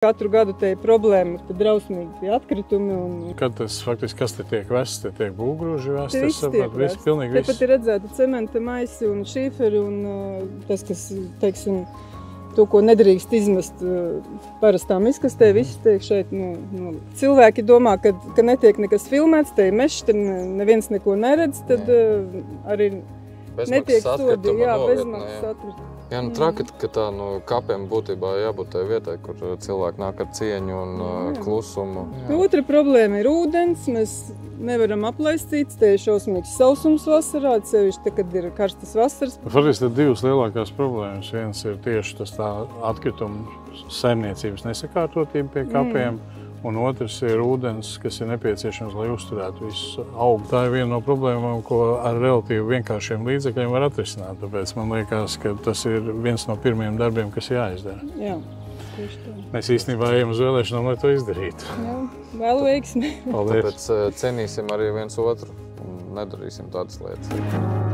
Katru gadu te ir problēma, tad drausmīgi tie atkritumi. Kad tas faktiski, kas te tiek vests, te tiek būvgrūži vesti, es saprotu, viss, pilnīgi viss. Tepat ir redzēta cementa maisi un šīferi un tas, kas, teiksim, to, ko nedrīkst izmest parastā miskastē, viss tiek šeit. Cilvēki domā, ka netiek nekas filmēts, te ir mežs, tad neviens neko neredz, tad arī netiek sodi, bezmaksas atkritumi. Jā, traki, ka tā no kapiem būtībā jābūt tai vietai, kur cilvēki nāk ar cieņu un klusumu. Otra problēma ir ūdens. Mēs nevaram aplaistīt, te ir šausmīgs sausums vasarā, sevišķi, kad ir karstas vasaras. Faktiski ir divas lielākās problēmas. Viens ir tieši tas tā atkritumu saimniecības nesakārtotība pie kapiem. Un otrs ir ūdens, kas ir nepieciešams, lai uzturētu visu augu. Tā ir viena no problēmām, ko ar relatīvi vienkāršiem līdzekļiem var atrisināt. Tāpēc man liekas, ka tas ir viens no pirmajiem darbiem, kas jāizdara. Jā, tieši tā. Mēs īstenībā ejam uz vēlēšanām, lai to izdarītu. Jā, vēl veiksmi. Tāpēc cienīsim arī viens otru un nedarīsim tādas lietas.